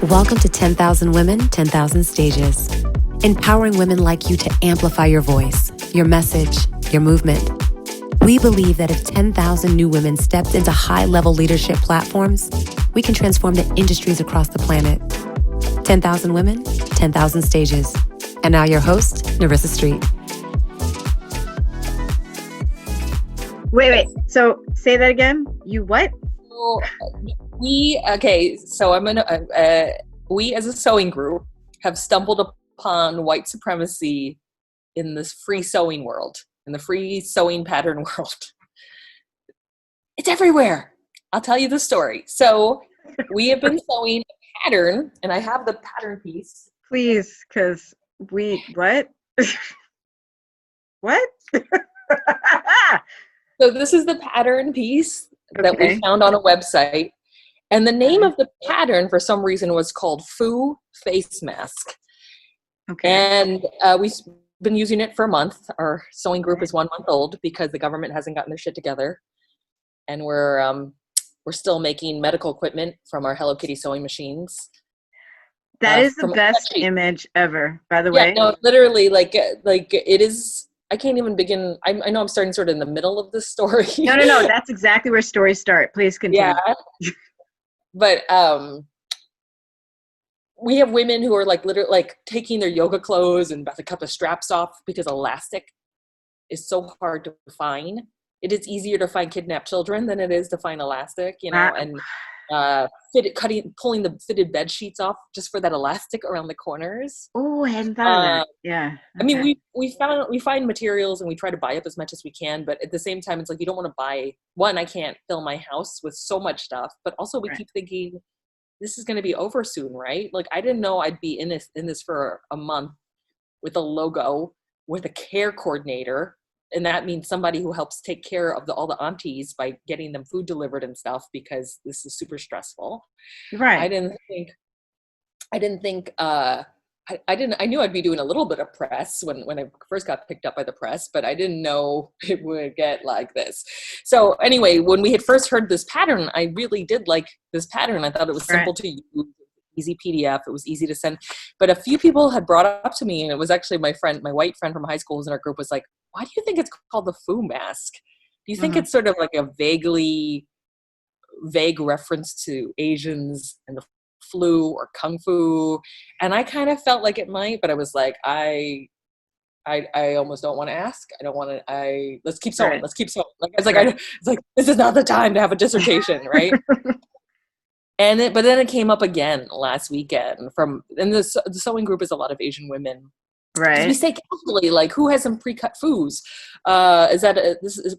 Welcome to 10,000 Women, 10,000 Stages. Empowering women like you to amplify your voice, your message, your movement. We believe that if 10,000 new women stepped into high-level leadership platforms, we can transform the industries across the planet. 10,000 Women, 10,000 Stages. And now your host, Narissa Street. Wait. So say that again. You what? So we as a sewing group have stumbled upon white supremacy in this free sewing world, in the free sewing pattern world. It's everywhere. I'll tell you the story. So we have been sewing a pattern, and I have the pattern piece. Please, because what? What? So this is the pattern piece that we found on a website. And the name of the pattern, for some reason, was called Foo Face Mask. Okay. And we've been using it for a month. Our sewing group is 1 month old because the government hasn't gotten their shit together. And we're still making medical equipment from our Hello Kitty sewing machines. That is the best image ever, by the way. Yeah, no, literally, like it is. I can't even begin. I know I'm starting sort of in the middle of this story. No. That's exactly where stories start. Please continue. Yeah. But we have women who are literally taking their yoga clothes and about to cut the straps off because elastic is so hard to find. It is easier to find kidnapped children than it is to find elastic, and pulling the fitted bed sheets off just for that elastic around the corners. Oh, I hadn't thought of that. Yeah. Okay. I mean, we find materials and we try to buy up as much as we can, but at the same time, it's like you don't want to buy one. I can't fill my house with so much stuff, but also we keep thinking this is going to be over soon, right? Like I didn't know I'd be in this for a month with a logo, with a care coordinator. And that means somebody who helps take care of all the aunties by getting them food delivered and stuff, because this is super stressful. Right. I knew I'd be doing a little bit of press when I first got picked up by the press, but I didn't know it would get like this. So anyway, when we had first heard this pattern, I really did like this pattern. I thought it was simple to use. Easy PDF. It was easy to send. But a few people had brought up to me, and it was actually my white friend from high school who's in our group, was like, why do you think it's called the Foo mask? Do you think it's sort of like a vague reference to Asians and the flu or kung fu? And I kind of felt like it might, but I was like, I almost don't want to ask. I don't want to, let's keep sewing. Right. Let's keep sewing. Like, it's like, this is not the time to have a dissertation, right? But then it came up again last weekend the sewing group is a lot of Asian women. Right. We say casually, like, who has some pre-cut foos?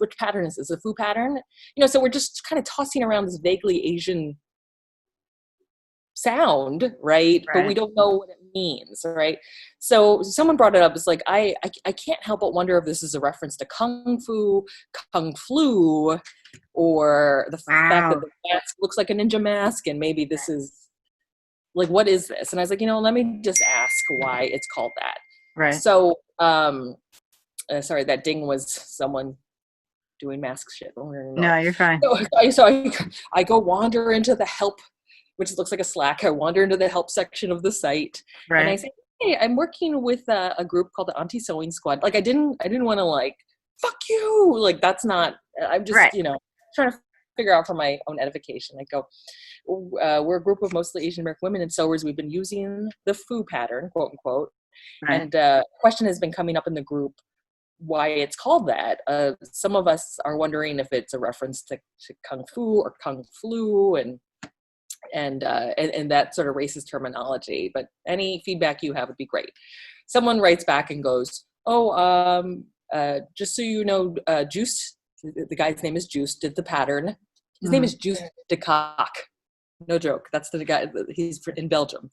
Which pattern is this? A foo pattern? So we're just kind of tossing around this vaguely Asian sound, right? But we don't know what it means, right? So someone brought it up. It's like, I can't help but wonder if this is a reference to kung fu, kung flu, or the fact that the mask looks like a ninja mask, and maybe this is like, what is this? And I was like, let me just ask why it's called that. Right. So, sorry, that ding was someone doing mask shit. No, you're fine. So I go wander into the help, which looks like a Slack. I wander into the help section of the site, and I say, hey, I'm working with a group called the Auntie Sewing Squad. Like, I didn't want to like, fuck you. Like, that's not, I'm just, trying to figure out for my own edification. I go, we're a group of mostly Asian American women and sewers. We've been using the Foo pattern, quote unquote. Right. And question has been coming up in the group why it's called that. Some of us are wondering if it's a reference to kung fu or kung flu and that sort of racist terminology. But any feedback you have would be great. Someone writes back and goes, just so you know, Juice, the guy's name is Juice, did the pattern. His name is Juice de Cock. No joke. That's the guy. He's in Belgium.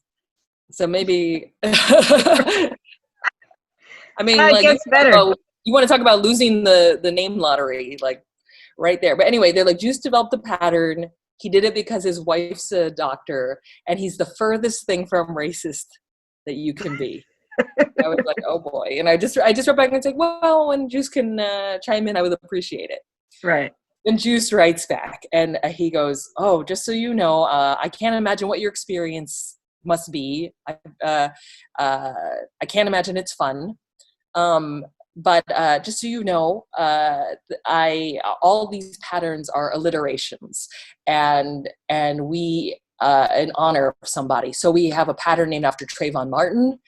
So maybe, I mean, like, gets better. You want to talk about losing the name lottery, like right there. But anyway, they're like, Juice developed the pattern. He did it because his wife's a doctor, and he's the furthest thing from racist that you can be. I was like, oh boy. And I just wrote back and said, well, when Juice can chime in, I would appreciate it. Right. Then Juice writes back, and he goes, oh, just so you know, I can't imagine what your experience must be. I can't imagine it's fun. But just so you know, all these patterns are alliterations, and we in honor of somebody. So we have a pattern named after Trayvon Martin,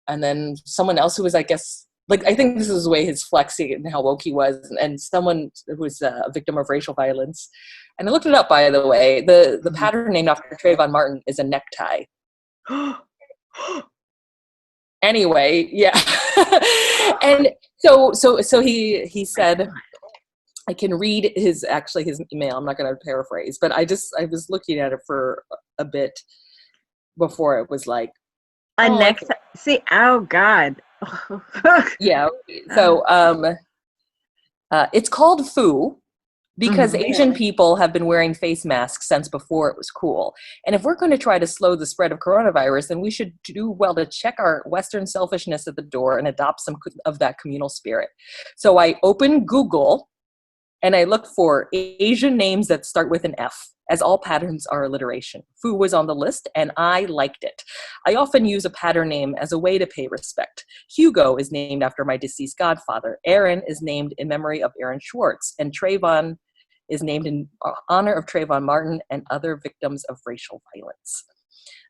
and then someone else who was, I guess, like, I think this is the way his flexing and how woke he was, and someone who was a victim of racial violence. And I looked it up, by the way. The pattern named after Trayvon Martin is a necktie. Anyway, yeah. And so he said, I can read his email. I'm not going to paraphrase, but I was looking at it for a bit before it was like next. See, oh God. Yeah. So it's called foo because Asian people have been wearing face masks since before it was cool. And if we're going to try to slow the spread of coronavirus, then we should do well to check our Western selfishness at the door and adopt some of that communal spirit. So I opened Google and I looked for Asian names that start with an F, as all patterns are alliteration. Foo was on the list, and I liked it. I often use a pattern name as a way to pay respect. Hugo is named after my deceased godfather. Aaron is named in memory of Aaron Schwartz, and Trayvon is named in honor of Trayvon Martin and other victims of racial violence.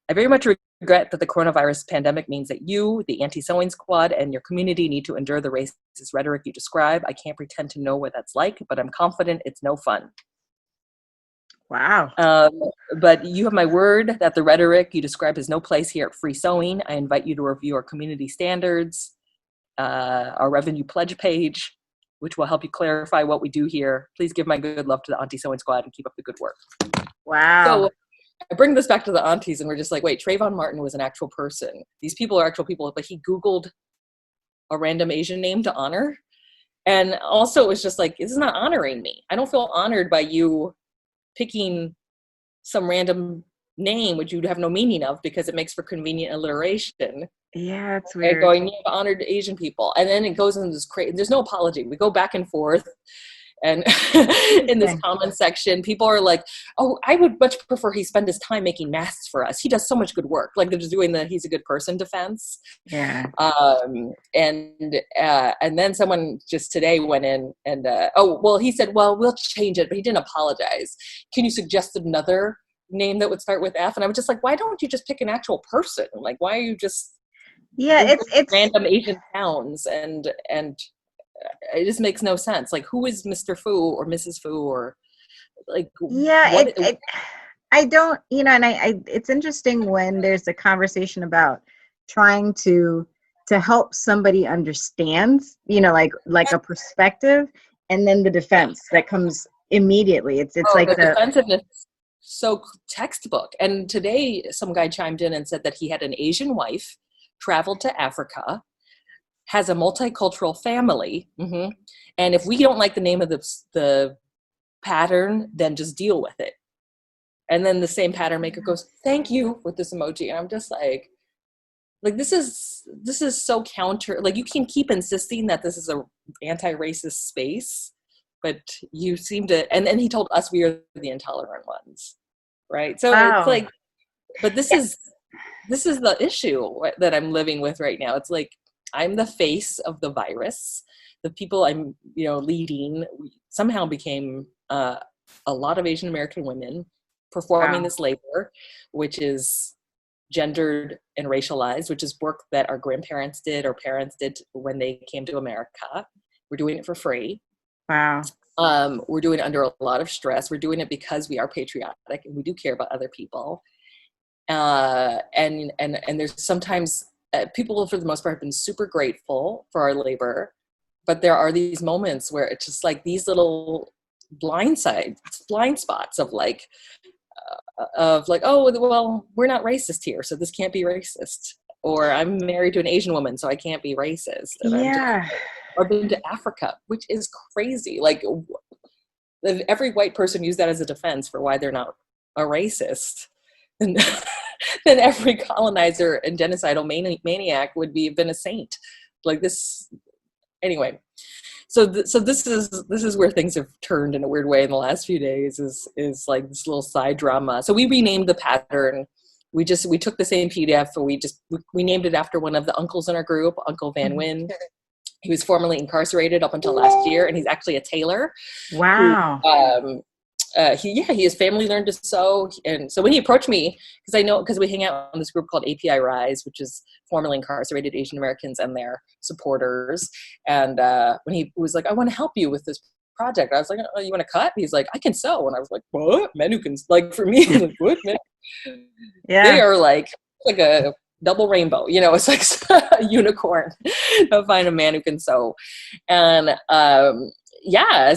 I very much regret that the coronavirus pandemic means that you, the anti-sewing squad, and your community need to endure the racist rhetoric you describe. I can't pretend to know what that's like, but I'm confident it's no fun. Wow. But you have my word that the rhetoric you describe has no place here at Free Sewing. I invite you to review our community standards, our revenue pledge page, which will help you clarify what we do here. Please give my good love to the Auntie Sewing Squad and keep up the good work. Wow. So I bring this back to the aunties, and we're just like, wait, Trayvon Martin was an actual person. These people are actual people, but he Googled a random Asian name to honor. And also it was just like, this is not honoring me. I don't feel honored by you picking some random name which you'd have no meaning of because it makes for convenient alliteration. Yeah, it's weird. And going, you've honored Asian people. And then it goes into this crazy, there's no apology. We go back and forth. And in this comment section, people are like, oh, I would much prefer he spend his time making masks for us. He does so much good work. Like they're just doing the he's a good person defense. Yeah. And then someone just today went in and, he said, well, we'll change it, but he didn't apologize. Can you suggest another name that would start with F? And I was just like, why don't you just pick an actual person? Like, why are you just it's random Asian towns and it just makes no sense. Like, who is Mr. Fu or Mrs. Fu or like? Yeah, I don't, and it's interesting when there's a conversation about trying to help somebody understand, like a perspective, and then the defense that comes immediately. It's like the defensiveness. So textbook. And today some guy chimed in and said that he had an Asian wife, traveled to Africa, has a multicultural family, and if we don't like the name of the pattern, then just deal with it. And then the same pattern maker goes, thank you, with this emoji. And I'm just like this is so counter. Like, you can keep insisting that this is a anti-racist space, but you seem to, and then he told us we are the intolerant ones, right? So It's like, but this is the issue that I'm living with right now. It's like, I'm the face of the virus. The people I'm, leading somehow became a lot of Asian American women performing this labor, which is gendered and racialized, which is work that our grandparents did or parents did when they came to America. We're doing it for free. Wow. We're doing it under a lot of stress. We're doing it because we are patriotic and we do care about other people. And there's sometimes people, for the most part, have been super grateful for our labor, but there are these moments where it's just like these little blind spots of like, oh, well, we're not racist here, so this can't be racist. Or I'm married to an Asian woman, so I can't be racist. And I've been to Africa, which is crazy. Like, every white person used that as a defense for why they're not a racist. And then every colonizer and genocidal maniac would have been a saint. Like this, anyway. So this is where things have turned in a weird way in the last few days. Is like this little side drama. So we renamed the pattern we took the same PDF, and we named it after one of the uncles in our group, Uncle Van Wyn. He was formerly incarcerated up until last year, and he's actually a tailor. Wow. His family learned to sew. And so when he approached me, because we hang out in this group called API Rise, which is formerly incarcerated Asian Americans and their supporters. And when he was like, I want to help you with this project, I was like, oh, you want to cut? He's like, I can sew. And I was like, what? Men who can, like, for me, like, what? Men? Yeah. They are like a double rainbow, it's like a unicorn to find a man who can sew. And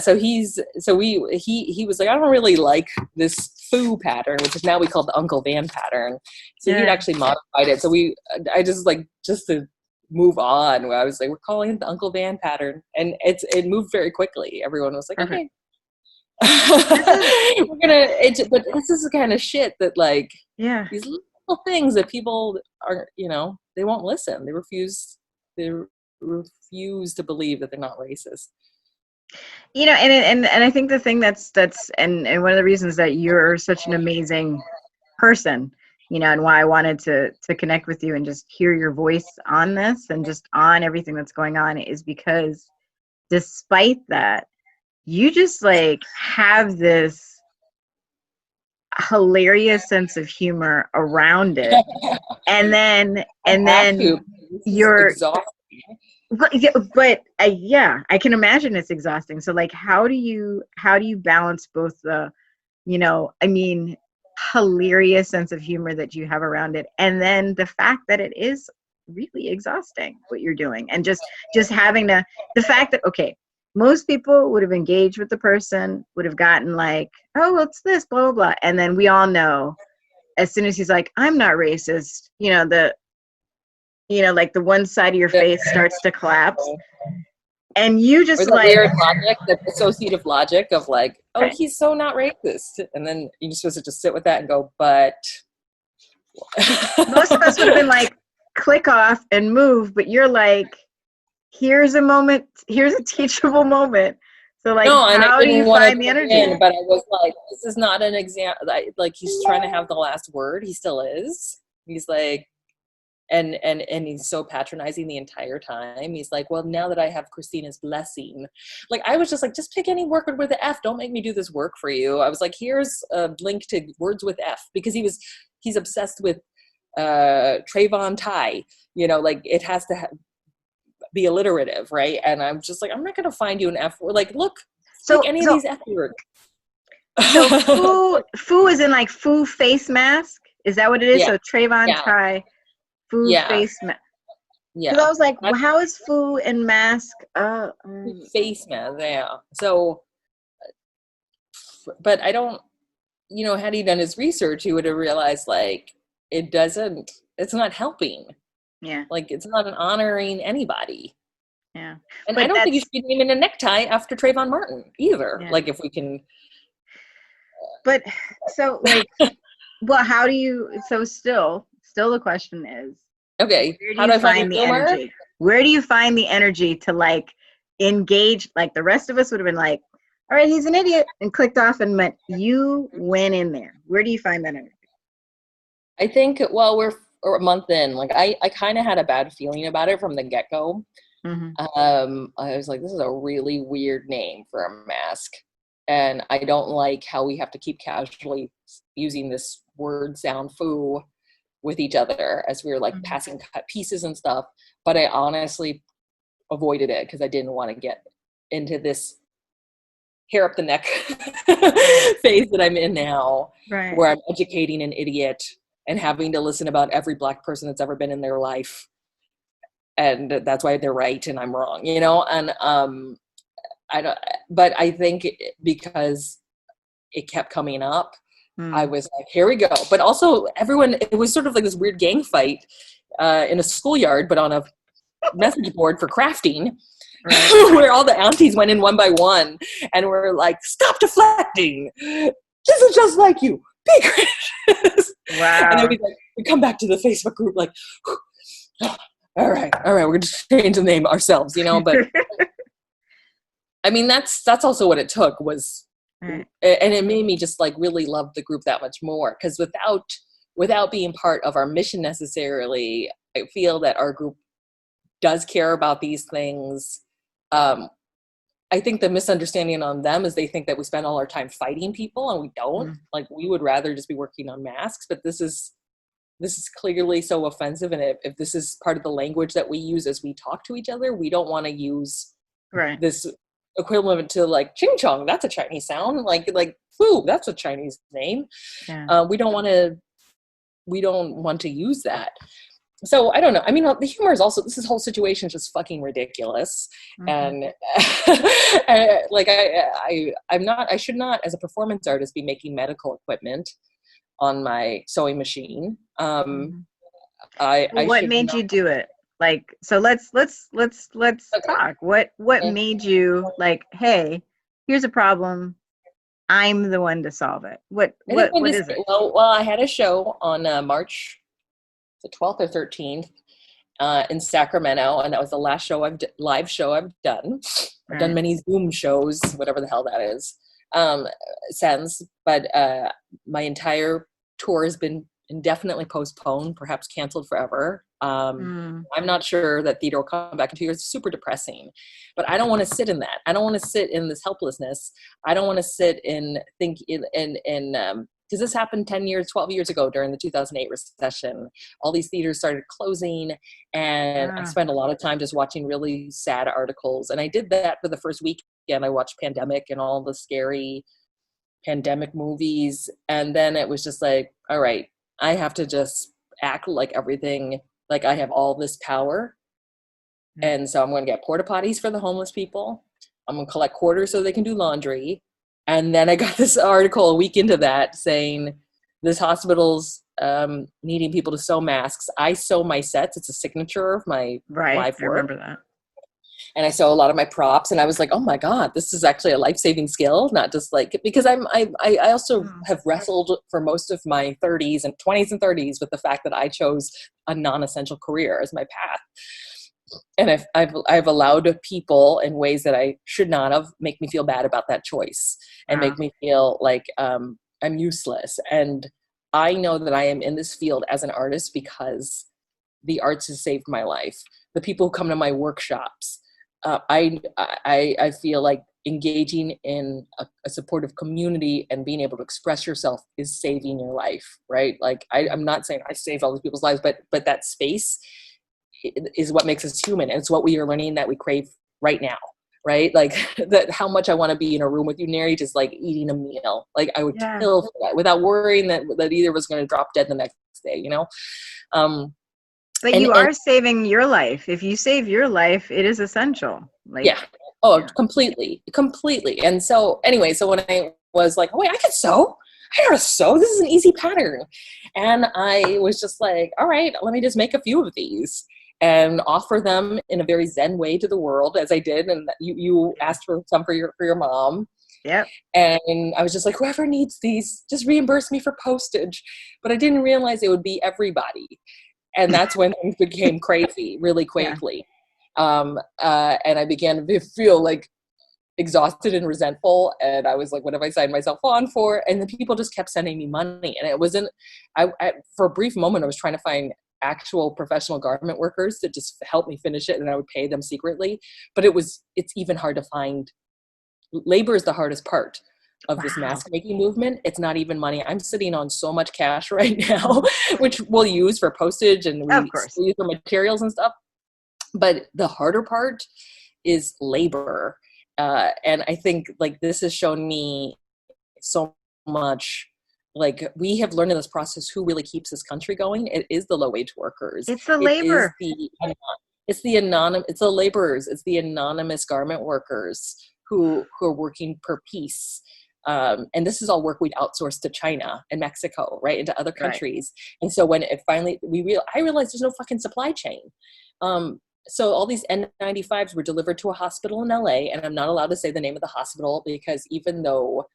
so he was like, I don't really like this foo pattern, which is now we call the Uncle Van pattern. So he'd actually modified it. So I just to move on, where I was like, we're calling it the Uncle Van pattern, and it moved very quickly. Everyone was like, okay. But this is the kind of shit that, like, these little things that people are, they won't listen. They refuse to believe that they're not racist. And I think the thing that's and one of the reasons that you're such an amazing person, and why I wanted to connect with you and just hear your voice on this and just on everything that's going on, is because despite that, you just like have this hilarious sense of humor around it. and then you're exhausting. But I can imagine it's exhausting. So like, how do you balance both the, hilarious sense of humor that you have around it, and then the fact that it is really exhausting what you're doing, and just having the fact that, okay, most people would have engaged with the person, would have gotten like, oh, what's this, blah, blah, blah. And then we all know, as soon as he's like, I'm not racist, like the one side of your face starts to collapse. And you just like weird logic, the associative logic of like, oh, he's so not racist. And then you're supposed to just sit with that and go, but. Most of us would have been like, click off and move. But you're like, here's a moment, here's a teachable moment. So like, how do you find the energy? But I was like, this is not an example. Like, he's trying to have the last word. He still is. He's like, and he's so patronizing the entire time. He's like, well, now that I have Kristina's blessing, like, I was just like, just pick any word with the F. Don't make me do this work for you. I was like, here's a link to words with F, because he's obsessed with Trayvon Ty, like it has to be alliterative, right? And I'm just like, I'm not going to find you an F word. Like, look, pick any of these F words. So foo is in like foo face mask. Is that what it is? Yeah. So Trayvon Ty. Foo face mask. Yeah. So I was like, well, how is foo and mask? Face mask, yeah. So, but I don't, had he done his research, he would have realized, like, it's not helping. Yeah. Like, it's not honoring anybody. Yeah. And I don't think you should be naming a necktie after Trayvon Martin either. Yeah. Like, if we can. But so, like, well, how do you, so still the question is, okay, how do you find the energy? Where do you find the energy to like engage? Like the rest of us would have been like, all right, he's an idiot, and clicked off, and you went in there. Where do you find that energy? I think, well, we're a month in. Like, I kind of had a bad feeling about it from the get-go. Mm-hmm. I was like, this is a really weird name for a mask. And I don't like how we have to keep casually using this word sound foo with each other as we were like passing cut pieces and stuff. But I honestly avoided it because I didn't want to get into this hair up the neck phase that I'm in now, right, where I'm educating an idiot and having to listen about every Black person that's ever been in their life. And that's why they're right and I'm wrong, and but I think because it kept coming up, I was like, here we go. But also it was sort of like this weird gang fight in a schoolyard, but on a message board for crafting, right. Where all the aunties went in one by one and were like, stop deflecting. This is just like you. Be gracious. Wow. And then we come back to the Facebook group like, all right, we're going to change the name ourselves, but I mean, that's also what it took was, right. And it made me just like really love the group that much more, because without without being part of our mission necessarily, I feel that our group does care about these things. I think the misunderstanding on them is they think that we spend all our time fighting people, and we don't. Like, we would rather just be working on masks, but this is clearly so offensive. And if this is part of the language that we use as we talk to each other, we don't want to use this equivalent to like ching chong. That's a Chinese sound. Like foo, that's a Chinese name. Yeah. We don't want to use that. So I don't know. I mean, the humor is also, this whole situation is just fucking ridiculous. And like, I should not, as a performance artist, be making medical equipment on my sewing machine. What made you do it? Like, so let's talk. What made you like, hey, here's a problem, I'm the one to solve it? What is it? Well, I had a show on March the 12th or 13th in Sacramento, and that was the last live show I've done. I've done many Zoom shows, whatever the hell that is, since, but my entire tour has been indefinitely postponed, perhaps canceled forever. I'm not sure that theater will come back in 2 years. It's super depressing, but I don't want to sit in that. I don't want to sit in this helplessness. I don't want to sit and think because this happened 10 years, 12 years ago during the 2008 recession. All these theaters started closing, and I spent a lot of time just watching really sad articles. And I did that for the first weekend. I watched Pandemic and all the scary pandemic movies. And then it was just like, all right, I have to just act like everything, like I have all this power. And so I'm going to get porta potties for the homeless people. I'm going to collect quarters so they can do laundry. And then I got this article a week into that saying this hospital's needing people to sew masks. I sew my sets. It's a signature of my live work. I remember that. And I sew a lot of my props, and I was like, oh my God, this is actually a life-saving skill, not just like, because I also have wrestled for most of my 20s and 30s with the fact that I chose a non-essential career as my path. And I've allowed people in ways that I should not have make me feel bad about that choice and make me feel like I'm useless. And I know that I am in this field as an artist because the arts has saved my life. The people who come to my workshops, I feel like engaging in a supportive community and being able to express yourself is saving your life, right? Like I'm not saying I saved all these people's lives, but that space is what makes us human. And it's what we are learning that we crave right now, right? Like that, how much I want to be in a room with you, Neri, just like eating a meal. Like I would kill for that without worrying that either was going to drop dead the next day, you know? But you are saving your life. If you save your life, it is essential. Like, completely. And so anyway, so when I was like, oh wait, I can sew. I know how to sew. This is an easy pattern. And I was just like, all right, let me just make a few of these and offer them in a very Zen way to the world, as I did. And you asked for some for your mom. Yep. And I was just like, whoever needs these, just reimburse me for postage. But I didn't realize it would be everybody. And that's when things became crazy really quickly. And I began to feel like exhausted and resentful. And I was like, what have I signed myself on for? And then people just kept sending me money. And it wasn't, for a brief moment, I was trying to find actual professional garment workers to just help me finish it. And I would pay them secretly. But it's even hard to find. Labor is the hardest part of this mask making movement. It's not even money. I'm sitting on so much cash right now, which we'll use for postage and we use for materials and stuff. But the harder part is labor. And I think like this has shown me so much. Like we have learned in this process who really keeps this country going. It is the low wage workers. It's the labor. It's the laborers. It's the anonymous garment workers who are working per piece. And this is all work we'd outsourced to China and Mexico, right, into other countries. Right. And so when it finally, I realized there's no fucking supply chain. So all these N95s were delivered to a hospital in LA, and I'm not allowed to say the name of the hospital because even though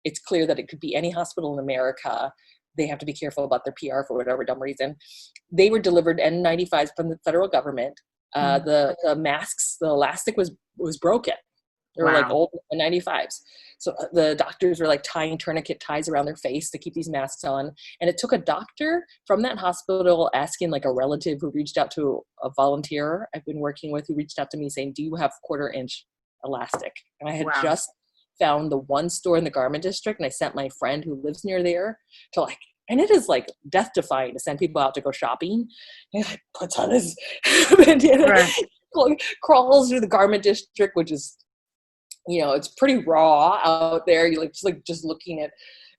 it's clear that it could be any hospital in America, they have to be careful about their PR for whatever dumb reason. They were delivered N95s from the federal government. The masks, the elastic was broken. They were like old 95s. So the doctors were like tying tourniquet ties around their face to keep these masks on. And it took a doctor from that hospital asking like a relative who reached out to a volunteer I've been working with, who reached out to me saying, do you have 1/4-inch elastic? And I had just found the one store in the garment district, and I sent my friend who lives near there to like, and it is like death defying to send people out to go shopping. And he like puts on his bandana, crawls through the garment district, which is, you know, it's pretty raw out there. You like just looking at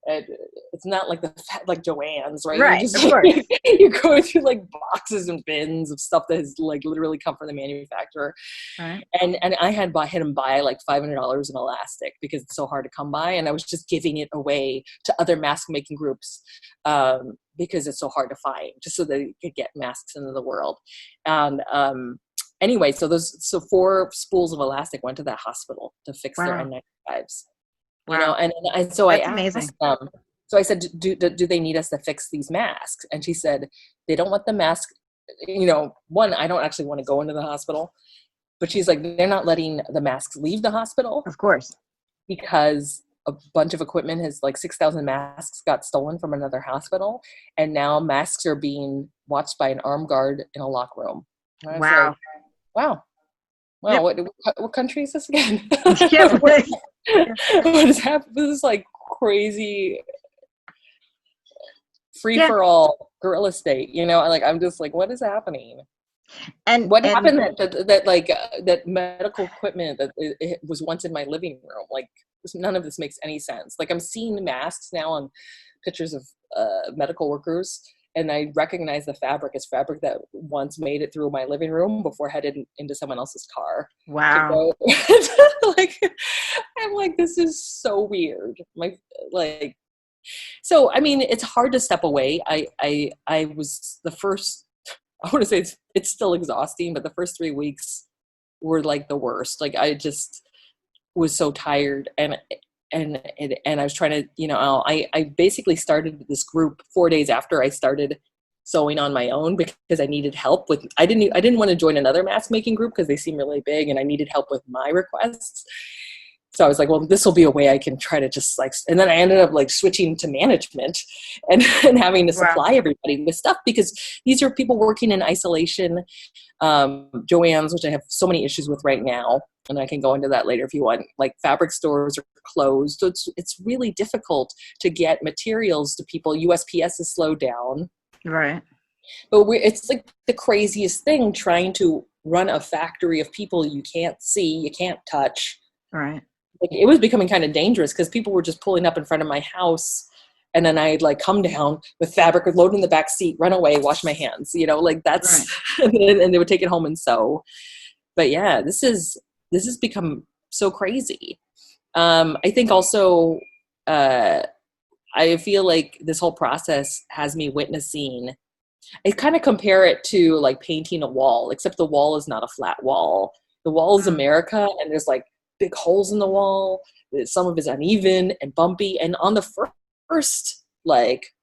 it's not like like Joann's, right? Right, You just, of course. you're going through like boxes and bins of stuff that has like literally come from the manufacturer. Right. And I had him buy like $500 in elastic because it's so hard to come by, and I was just giving it away to other mask making groups because it's so hard to find, just so that you could get masks into the world. And anyway, so 4 spools of elastic went to that hospital to fix their N95s. You know, and so That's I asked amazing. them. So I said, do they need us to fix these masks? And she said, they don't want the mask. You know, one, I don't actually want to go into the hospital, but she's like, they're not letting the masks leave the hospital. Of course. Because a bunch of equipment has like 6,000 masks got stolen from another hospital. And now masks are being watched by an armed guard in a lock room. And I was like, wow. Yep. What country is this again? What is happening? This is like crazy free for all guerrilla state, you know? Like, I'm just like, what is happening? And what happened that medical equipment that it was once in my living room? Like, none of this makes any sense. Like, I'm seeing masks now on pictures of medical workers, and I recognize the fabric as fabric that once made it through my living room before headed into someone else's car. Wow. Like, I'm like, this is so weird. So, I mean, it's hard to step away. I was the first, I want to say it's still exhausting, but the first 3 weeks were like the worst. Like, I just was so tired, and I was trying to, you know, I basically started this group 4 days after I started sewing on my own because I needed help with, I didn't want to join another mask making group because they seem really big, and I needed help with my requests. So I was like, well, this will be a way I can try to just like, and then I ended up like switching to management and having to supply everybody with stuff, because these are people working in isolation. Joann's, which I have so many issues with right now, and I can go into that later if you want, like fabric stores are closed. So it's really difficult to get materials to people. USPS is slowed down. Right. But it's like the craziest thing trying to run a factory of people you can't see, you can't touch. Right. Like, it was becoming kind of dangerous because people were just pulling up in front of my house, and then I'd like come down with fabric, load in the back seat, run away, wash my hands, you know, like that's, right. and they would take it home and sew. But yeah, this has become so crazy. I think also, I feel like this whole process has me witnessing, I kind of compare it to like painting a wall, except the wall is not a flat wall. The wall is America, and there's like big holes in the wall. Some of it's uneven and bumpy. And on the first like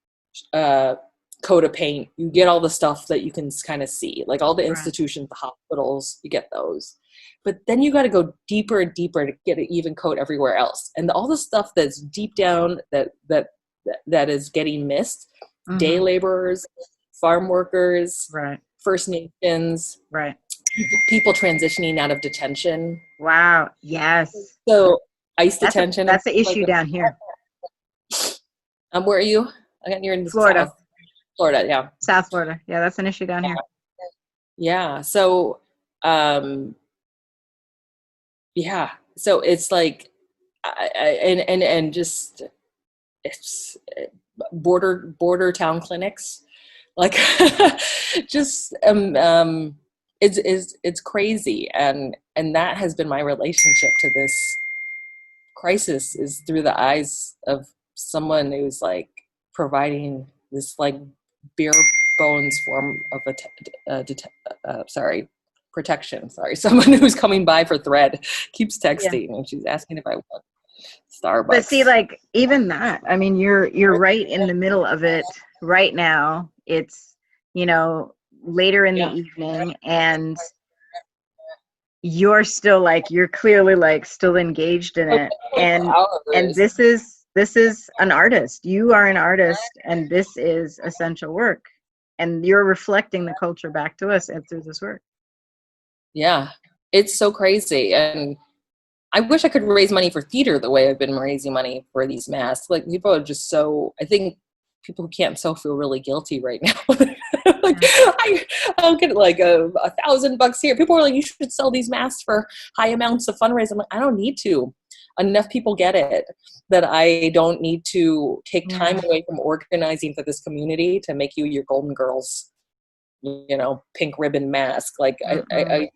coat of paint, you get all the stuff that you can kind of see, like all the institutions, the hospitals, you get those. But then you got to go deeper and deeper to get an even coat everywhere else. And all the stuff that's deep down that is getting missed, day laborers, farm workers, First Nations, people transitioning out of detention. Wow. Yes. So ICE detention. That's the issue down here. Where are you? Again, you're in Florida. South Florida, yeah. South Florida. Yeah, that's an issue down here. Yeah. So, yeah. So it's like, and just it's border town clinics, like just it's crazy, and that has been my relationship to this crisis, is through the eyes of someone who's like providing this like bare bones form of protection. Someone who's coming by for thread keeps texting and she's asking if I want Starbucks. But see, like even that, I mean, you're right in the middle of it right now. It's, you know, later in the evening, and you're still like, you're clearly like still engaged in it. And this is an artist. You are an artist, and this is essential work. And you're reflecting the culture back to us and through this work. Yeah, it's so crazy. And I wish I could raise money for theater the way I've been raising money for these masks. Like, people are just so, I think people who can't sew feel really guilty right now. Like, I'll get like $1,000 here. People are like, you should sell these masks for high amounts of fundraising. I'm like, I don't need to. Enough people get it that I don't need to take time away from organizing for this community to make you your Golden Girls, pink ribbon mask. Like, I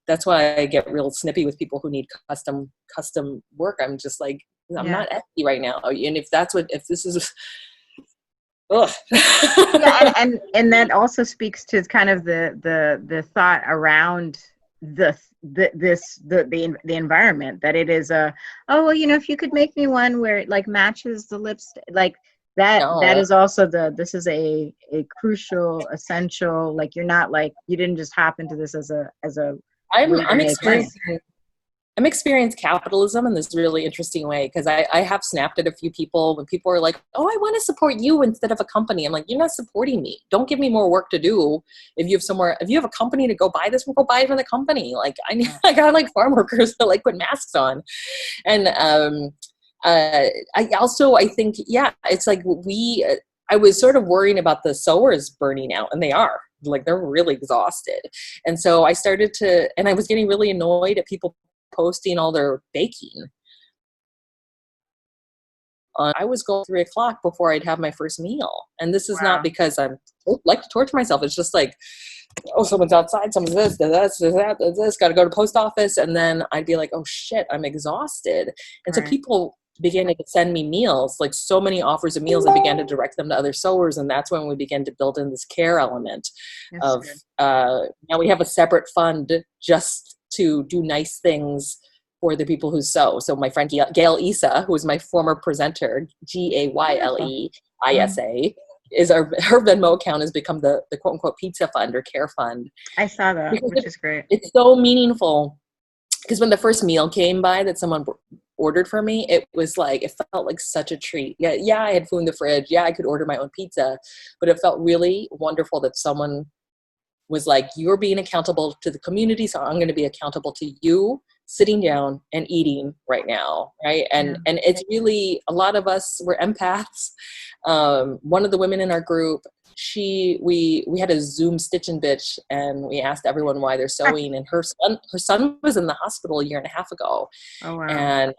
that's why I get real snippy with people who need custom work. I'm just like, I'm not Etsy right now. And if this is, ugh. and that also speaks to kind of the thought around the environment, that it is if you could make me one where it like matches the lipstick, like that is also this is a crucial, essential, like, you're not like, you didn't just hop into this as a I'm experiencing capitalism in this really interesting way, because I have snapped at a few people when people are like, oh, I want to support you instead of a company. I'm like, you're not supporting me. Don't give me more work to do. If you have a company to go buy this, we'll go buy it from the company. Like, I got like farm workers that like put masks on. And I think, it's like I was sort of worrying about the sewers burning out, and they are. Like, they're really exhausted. And so I started and I was getting really annoyed at people posting all their baking. I was going 3:00 before I'd have my first meal. And this is not because I like to torture myself. It's just like, oh, someone's outside, someone's this, got to go to the post office. And then I'd be like, oh shit, I'm exhausted. And so people began to send me meals, like so many offers of meals. I began to direct them to other sewers. And that's when we began to build in this care element now we have a separate fund just to do nice things for the people who sew. So my friend Gail Issa, who is my former presenter, GAYLEISA, is her Venmo account has become the quote unquote pizza fund or care fund. I saw that, which is great. It's so meaningful, because when the first meal came by that someone ordered for me, it was like, it felt like such a treat. Yeah, I had food in the fridge. Yeah, I could order my own pizza, but it felt really wonderful that someone was like, you're being accountable to the community, so I'm going to be accountable to you sitting down and eating right now, right? And it's really, a lot of us were empaths. One of the women in our group, we had a Zoom stitch and bitch, and we asked everyone why they're sewing, and her son was in the hospital 1.5 years ago. Oh, wow.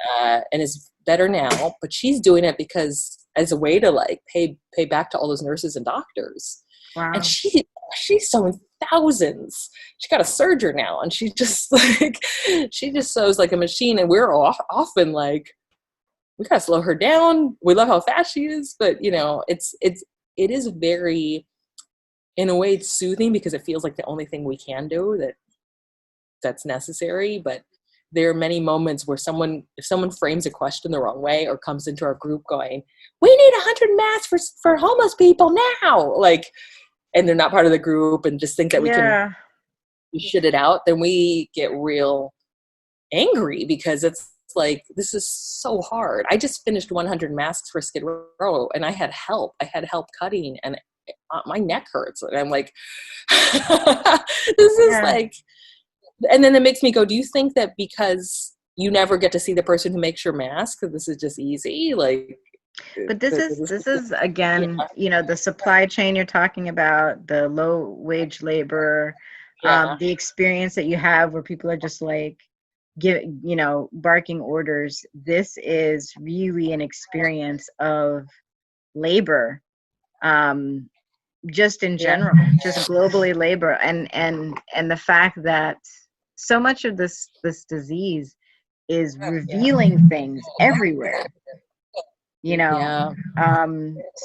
And is better now, but she's doing it because as a way to like pay back to all those nurses and doctors. Wow. And she's sewing thousands. She got a serger now, and she just sews like a machine. And we're often like, we gotta slow her down. We love how fast she is, but it is very, in a way, it's soothing, because it feels like the only thing we can do that's necessary. But there are many moments where if someone frames a question the wrong way, or comes into our group going, we need 100 masks for homeless people now, like, and they're not part of the group, and just think that we can shit it out, then we get real angry, because it's like, this is so hard. I just finished 100 masks for Skid Row, and I had help. I had help cutting, and my neck hurts. And I'm like, this is like, and then it makes me go, do you think that because you never get to see the person who makes your mask, that this is just easy? Like, but this is again, the supply chain you're talking about, the low wage labor, the experience that you have where people are just like, barking orders. This is really an experience of labor, just in general, just globally labor, and the fact that so much of this disease is revealing things everywhere. So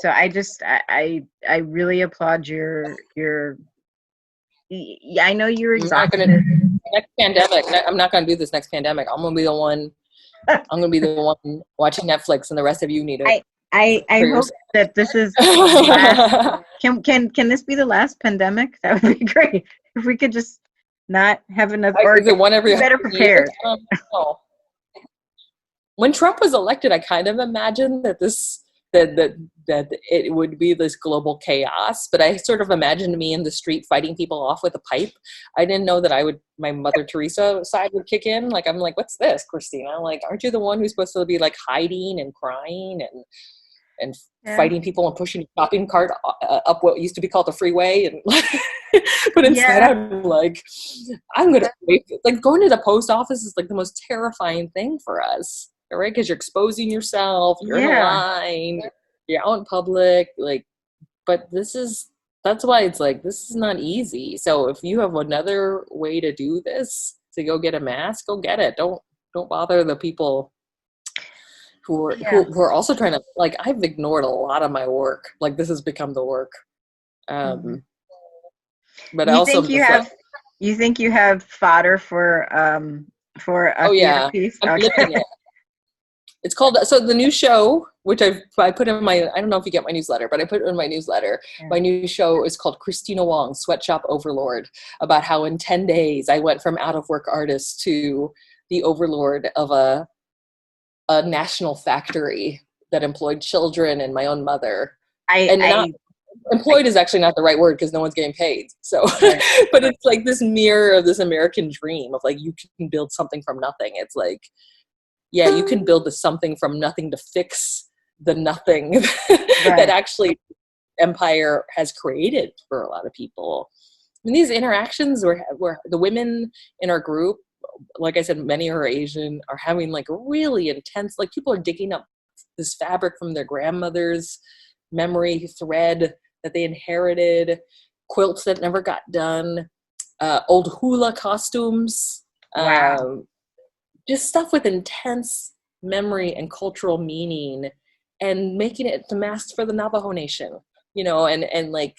I really applaud your I know you're exhausted. Next pandemic, I'm not going to do this next pandemic. I'm going to be the one watching Netflix, and the rest of you need it. I hope that this is the last. Can this be the last pandemic? That would be great if we could just not have enough, or is it one every better 100 years? prepared? I don't know. When Trump was elected, I kind of imagined that that it would be this global chaos, but I sort of imagined me in the street fighting people off with a pipe. I didn't know that my Mother Teresa side would kick in. Like, I'm like, what's this, Kristina? Like, aren't you the one who's supposed to be like hiding and crying and fighting people and pushing a shopping cart up what used to be called the freeway? And but instead I'm like, I'm going to like going to the post office is like the most terrifying thing for us. Right? Because you're exposing yourself, you're in a line, you're out in public, like, but that's why it's like, this is not easy. So if you have another way to do this, to go get a mask, go get it. Don't bother the people who are also trying to, like, I've ignored a lot of my work. Like, this has become the work. But you think you have fodder for a theater piece? I'm living it. It's called, so the new show, which I put in my, I don't know if you get my newsletter, but I put it in my newsletter. Yeah. My new show is called Kristina Wong, Sweatshop Overlord, about how in 10 days I went from out of work artist to the overlord of a national factory that employed children and my own mother. Employed is actually not the right word because no one's getting paid. So, right. But it's like this mirror of this American dream of like, you can build something from nothing. It's like, yeah, you can build something from nothing to fix the nothing that actually empire has created for a lot of people. I mean, these interactions where the women in our group, like I said, many are Asian, are having like really intense, like people are digging up this fabric from their grandmother's memory thread that they inherited, quilts that never got done, old hula costumes. Wow. Just stuff with intense memory and cultural meaning, and making it the mask for the Navajo Nation, you know, and like,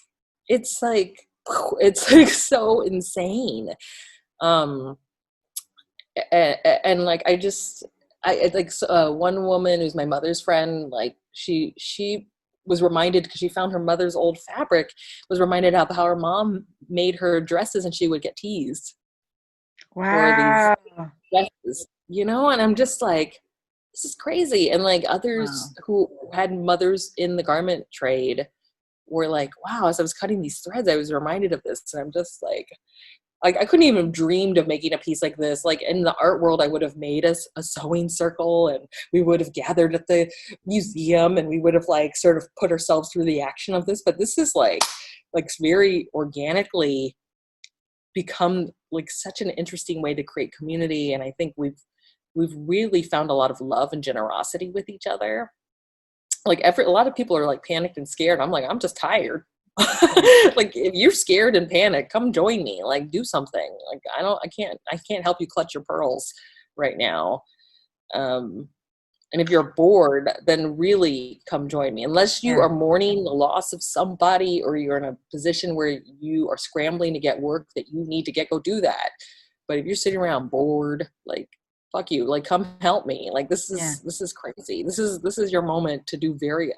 it's like so insane. And like, I like one woman who's my mother's friend, like she was reminded, because she found her mother's old fabric, was reminded of how her mom made her dresses and she would get teased. Wow. For these dresses, you know, and I'm just like, this is crazy. And like others who had mothers in the garment trade were like, wow, as I was cutting these threads, I was reminded of this. And I'm just like I couldn't even have dreamed of making a piece like this. Like in the art world, I would have made a sewing circle, and we would have gathered at the museum, and we would have like sort of put ourselves through the action of this. But this is like very organically become like such an interesting way to create community. And I think we've really found a lot of love and generosity with each other. Like a lot of people are like panicked and scared. I'm like, I'm just tired. Like, if you're scared and panicked, come join me. Like, do something. Like, I can't help you clutch your pearls right now. And if you're bored, then really come join me. Unless you are mourning the loss of somebody, or you're in a position where you are scrambling to get work that you need to go do that. But if you're sitting around bored, like, fuck you. Like, come help me. Like, this is crazy. This is your moment to do very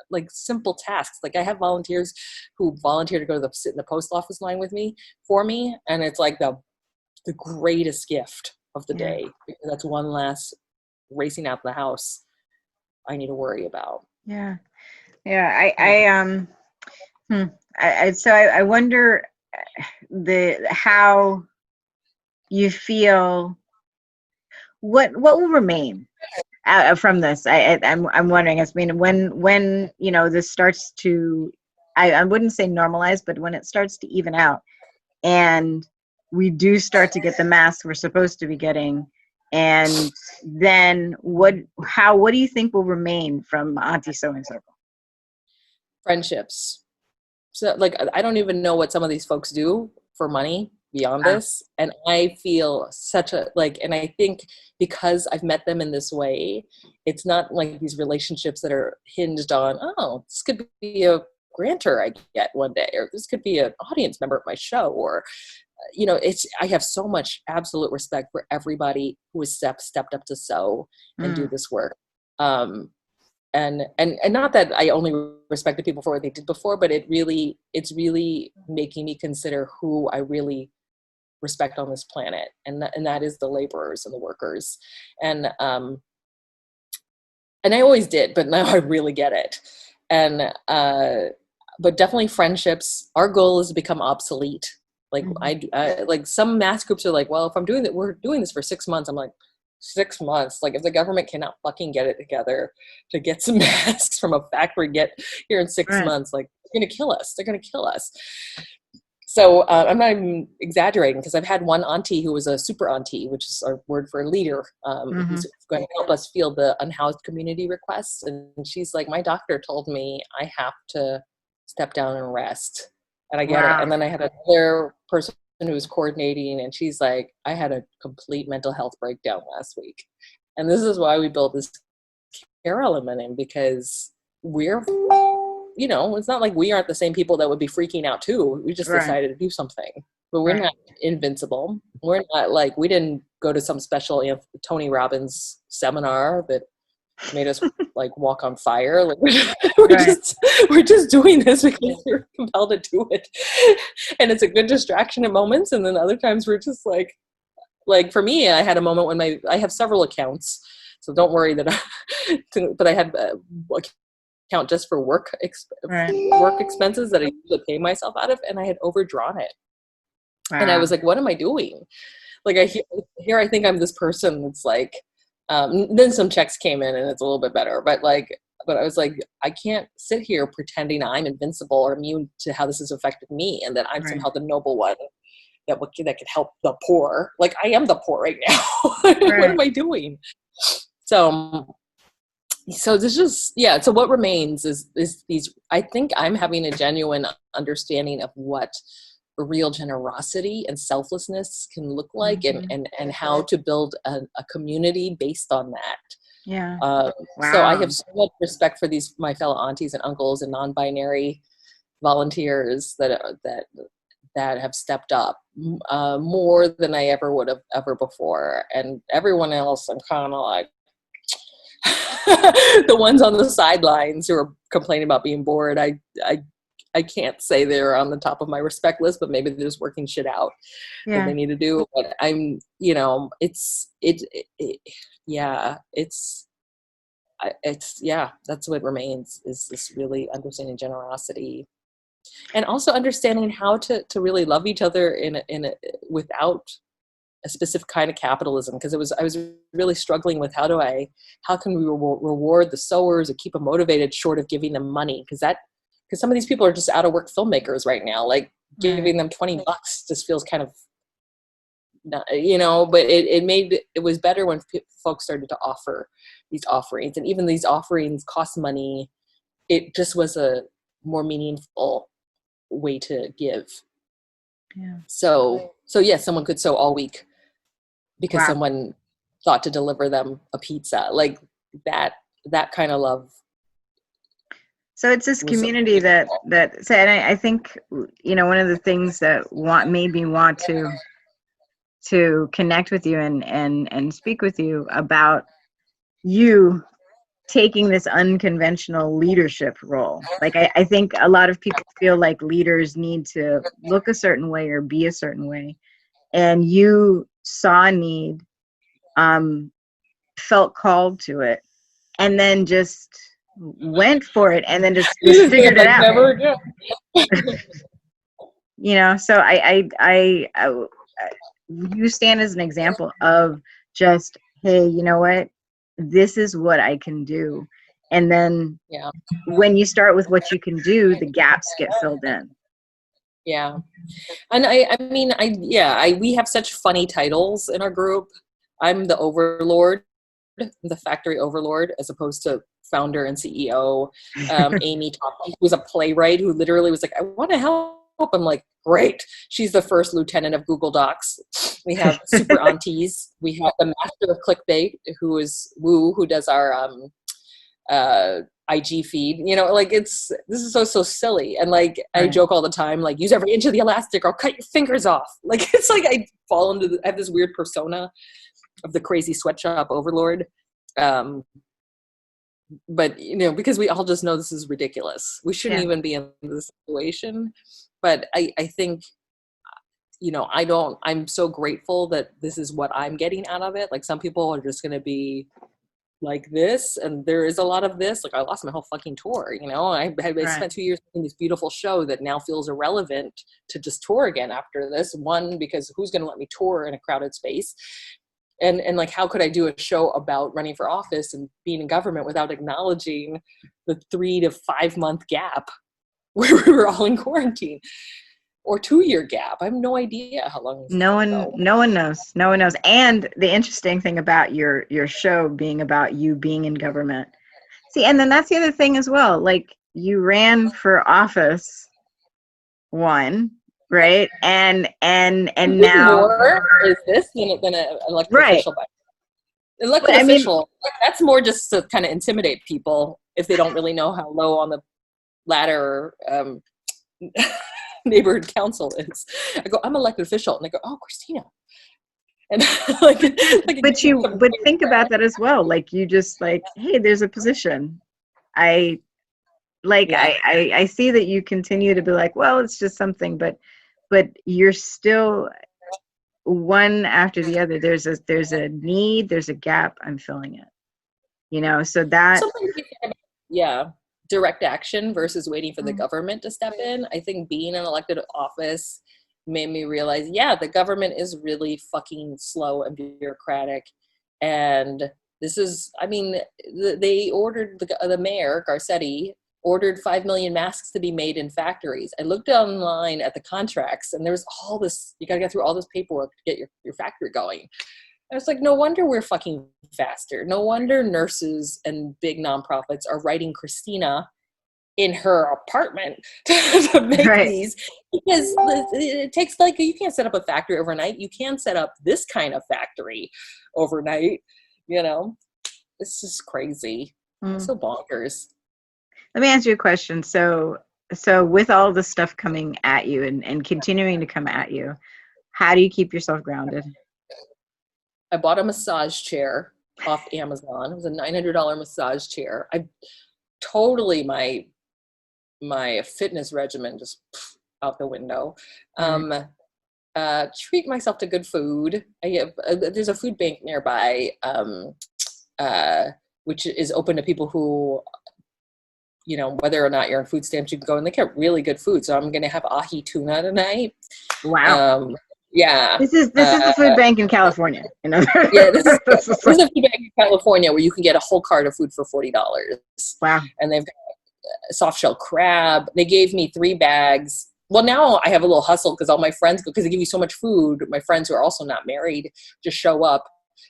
like simple tasks. Like, I have volunteers who volunteer to go to sit in the post office line with me for me, and it's like the greatest gift of the day, because that's one less racing out the house I need to worry about. I wonder how you feel, what will remain from this. I'm wondering. I mean, when you know, this starts to, I wouldn't say normalize, but when it starts to even out, and we do start to get the masks we're supposed to be getting, and then what do you think will remain from Auntie Sewing Circle? Friendships. So like, I don't even know what some of these folks do for money beyond this. And I feel such a, like, and I think because I've met them in this way, it's not like these relationships that are hinged on, oh, this could be a grantor I get one day, or this could be an audience member at my show, or, you know, I have so much absolute respect for everybody who has stepped up to sew and do this work. And not that I only respected people for what they did before, but it's really making me consider who I really respect on this planet, and that is the laborers and the workers. And I always did, but now I really get it. And but definitely friendships. Our goal is to become obsolete. Like I like some mass groups are like, well, if we're doing this for 6 months. I'm like, 6 months. Like if the government cannot fucking get it together to get some masks from a factory here in 6 months, like they're gonna kill us. They're gonna kill us. So I'm not even exaggerating, because I've had one auntie who was a super auntie, which is our word for a leader, who's going to help us field the unhoused community requests. And she's like, my doctor told me I have to step down and rest. And I get it. And then I had another person who was coordinating, and she's like, I had a complete mental health breakdown last week. And this is why we built this care element in, because we're, it's not like we aren't the same people that would be freaking out too. We just decided to do something, but we're not invincible. We're not like, we didn't go to some special Tony Robbins seminar that made us like walk on fire. Like we're just doing this because we're compelled to do it. And it's a good distraction at moments. And then other times we're just like for me, I had a moment when I have several accounts, so don't worry that but I had account just for work expenses that I usually pay myself out of, and I had overdrawn it. And I was like, what am I doing? Like I I think I'm this person that's like, then some checks came in and it's a little bit better, but I was like, I can't sit here pretending I'm invincible or immune to how this has affected me, and that I'm somehow the noble one that could help the poor. Like I am the poor right now. What am I doing? So this just, so what remains is these, I think I'm having a genuine understanding of what real generosity and selflessness can look like, and how to build a community based on that. So I have so much respect for my fellow aunties and uncles and non-binary volunteers that have stepped up more than I ever would have ever before. And everyone else, I'm kind of like, the ones on the sidelines who are complaining about being bored, I can't say they're on the top of my respect list, but maybe they're just working shit out that they need to do. But I'm, that's what remains, is this really understanding generosity, and also understanding how to really love each other in without a specific kind of capitalism. Because I was really struggling with how can we reward the sowers or keep them motivated short of giving them money, because some of these people are just out of work filmmakers right now. Like giving them $20 just feels kind of, but it was better when folks started to offer these offerings, and even these offerings cost money. It just was a more meaningful way to give. So yes, someone could sew all week because someone thought to deliver them a pizza, like that kind of love. So it's this community that said, I think, one of the things that made me want to connect with you and speak with you about you taking this unconventional leadership role. Like I think a lot of people feel like leaders need to look a certain way or be a certain way, and you saw a need, felt called to it, and then just went for it, and then just figured it out. Never do. So I you stand as an example of just, hey, you know what? This is what I can do. And then when you start with what you can do, the gaps get filled in. Yeah. And we have such funny titles in our group. I'm the overlord, the factory overlord, as opposed to founder and CEO. Amy Toppy, who's a playwright who literally was like, I want to help. I'm like, great. She's the first lieutenant of Google Docs. We have super aunties. We have the master of clickbait, who is Woo, who does our IG feed. This is so silly. And I joke all the time, like, use every inch of the elastic or I'll cut your fingers off. Like, it's like I have this weird persona of the crazy sweatshop overlord. But because we all just know this is ridiculous. We shouldn't even be in this situation. But I think, I'm so grateful that this is what I'm getting out of it. Like some people are just going to be like this, and there is a lot of this. Like I lost my whole fucking tour, I spent 2 years making this beautiful show that now feels irrelevant to just tour again after this. One, because who's going to let me tour in a crowded space? And like, how could I do a show about running for office and being in government without acknowledging the 3 to 5 month gap where we were all in quarantine? Or 2-year gap. I have no idea how long. No one knows. No one knows. And the interesting thing about your show being about you being in government. See, and then that's the other thing as well. Like you ran for office, one, right? And now more is this than an elected right. official. Elected official, that's more just to kind of intimidate people if they don't really know how low on the ladder neighborhood council is. I go, I'm elected official, and they go, oh, Kristina. And but you would think about that as well. Like you just like, hey, there's a position. I see that you continue to be like, well, it's just something, but you're still one after the other. There's a need, there's a gap. I'm filling it. So that direct action versus waiting for the government to step in. I think being in elected office made me realize, the government is really fucking slow and bureaucratic. And this is, they ordered the mayor, Garcetti, ordered 5 million masks to be made in factories. I looked online at the contracts, and there was all this, you got to get through all this paperwork to get your factory going. I was like, no wonder we're fucking faster. No wonder nurses and big nonprofits are writing Kristina in her apartment to make these, because it takes you can't set up a factory overnight. You can set up this kind of factory overnight. It's just crazy. So bonkers. Let me ask you a question. So with all this stuff coming at you and continuing to come at you, how do you keep yourself grounded? I bought a massage chair off Amazon. It was a $900 massage chair. I totally, my fitness regimen just out the window. Treat myself to good food. There's a food bank nearby, which is open to people who, whether or not you're on food stamps, you can go and they get really good food. So I'm going to have ahi tuna tonight. Wow. Yeah. This is the food bank in California. This is a food bank in California where you can get a whole cart of food for $40. Wow. And they've got soft shell crab. They gave me 3 bags. Well, now I have a little hustle because all my friends go, because they give you so much food. My friends who are also not married just show up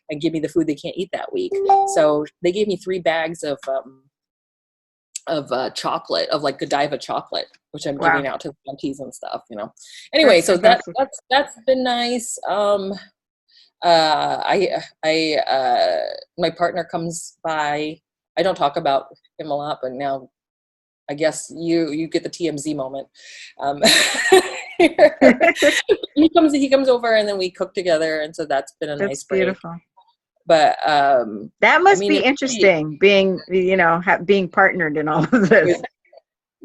and give me the food they can't eat that week. So they gave me 3 bags of chocolate, of like Godiva chocolate, which I'm giving out to the aunties and stuff, Anyway, so that's been nice. My partner comes by. I don't talk about him a lot, but now I guess you get the TMZ moment. He comes over and then we cook together, and so that's been a nice break. Beautiful. But that must be interesting, being being partnered in all of this.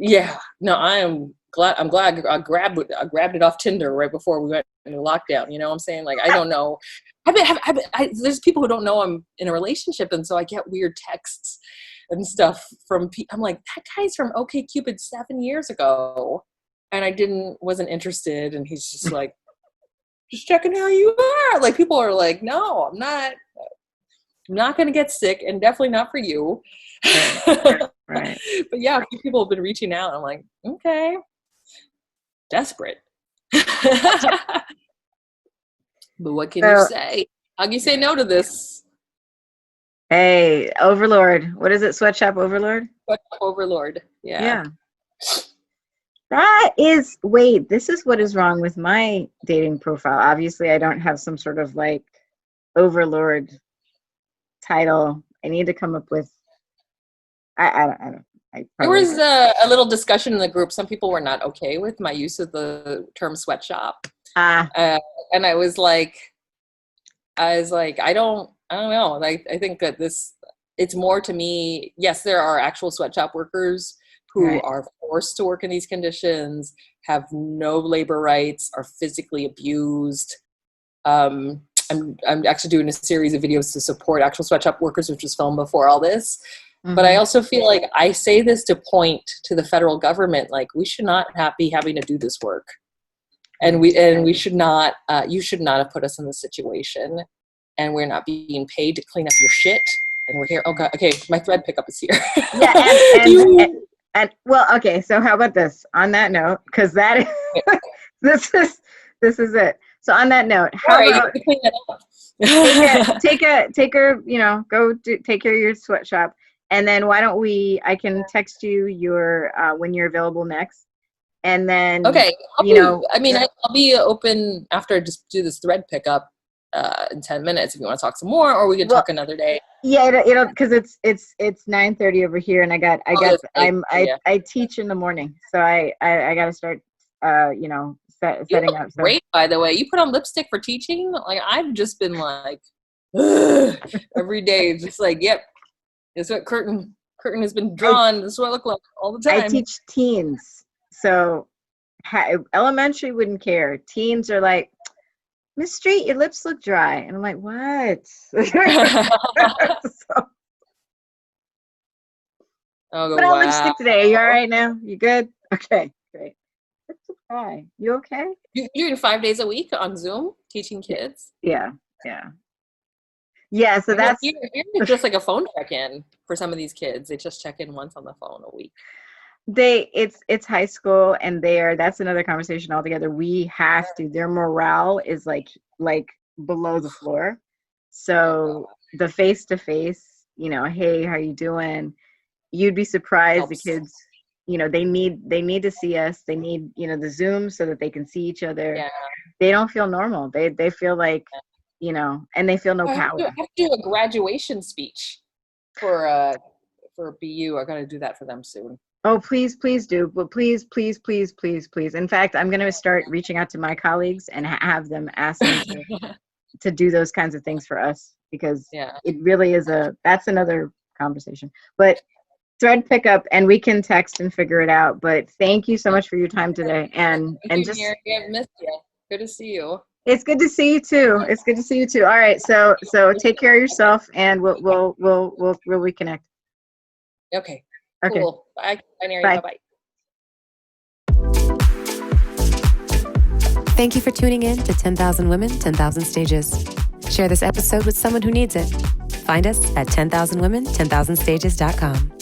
Yeah, no, I'm glad I grabbed it off Tinder right before we went into lockdown. You know what I'm saying? Like, I don't know. There's people who don't know I'm in a relationship, and so I get weird texts and stuff from people. I'm like, that guy's from OkCupid 7 years ago, and I wasn't interested. And he's just like, just checking how you are. Like, people are like, no, I'm not going to get sick, and definitely not for you. Right. But yeah, a few people have been reaching out. I'm like, okay, desperate. But what can you say? How can you say no to this? Hey, Overlord. What is it? Sweatshop Overlord? Sweatshop Overlord. Yeah. This is what is wrong with my dating profile. Obviously, I don't have some sort of like Overlord title. I need to come up with, I don't. There was a little discussion in the group. Some people were not okay with my use of the term sweatshop. And I was like, I don't know. Like, I think that it's more to me. Yes, there are actual sweatshop workers who are forced to work in these conditions, have no labor rights, are physically abused. I'm actually doing a series of videos to support actual sweatshop workers, which was filmed before all this. Mm-hmm. But I also feel like I say this to point to the federal government, like we should not be having to do this work. And we should not, you should not have put us in this situation. And we're not being paid to clean up your shit. And we're here. Oh God. Okay. My thread pickup is here. Yeah. And well, okay. So how about this on that note? Cause that is, this is it. So on that note, how about take a, you know, take care of your sweatshop. And then why don't I can text you your, when you're available next. And then, okay. I'll be open after I just do this thread pickup in 10 minutes if you want to talk some more, or we can talk another day. Yeah, because it's 9:30 over here, and I teach in the morning, so I got to start setting up. So. Great, by the way. You put on lipstick for teaching? Like I've just been like every day, just like, yep, this is what curtain has been drawn. This is what I look like all the time. I teach teens, so elementary wouldn't care. Teens are like, Miss Street, your lips look dry. And I'm like, what? Put on lipstick today. Are you all right now? You good? Okay, great. Lips look dry. You okay? You're doing 5 days a week on Zoom teaching kids? Yeah. So that's you're just like a phone check-in for some of these kids. They just check in once on the phone a week. It's high school, and that's another conversation altogether. Their morale is like below the floor. So the face-to-face, you know, hey, how you doing? You'd be surprised. The kids, you know, they need to see us. They need, you know, the Zoom so that they can see each other. Yeah. They don't feel normal. They feel like, you know, and they feel no power. I have to do a graduation speech for BU. I got to do that for them soon. Oh, please do. But please. In fact, I'm going to start reaching out to my colleagues and have them ask them to do those kinds of things for us, because it really is that's another conversation. But thread pickup, and we can text and figure it out. But thank you so much for your time today. And just I've missed you. Good to see you. It's good to see you too. All right. So take care of yourself, and we'll reconnect. Okay. Okay. Cool. Bye. Bye. Thank you for tuning in to 10,000 Women, 10,000 Stages. Share this episode with someone who needs it. Find us at 10,000women10,000stages.com.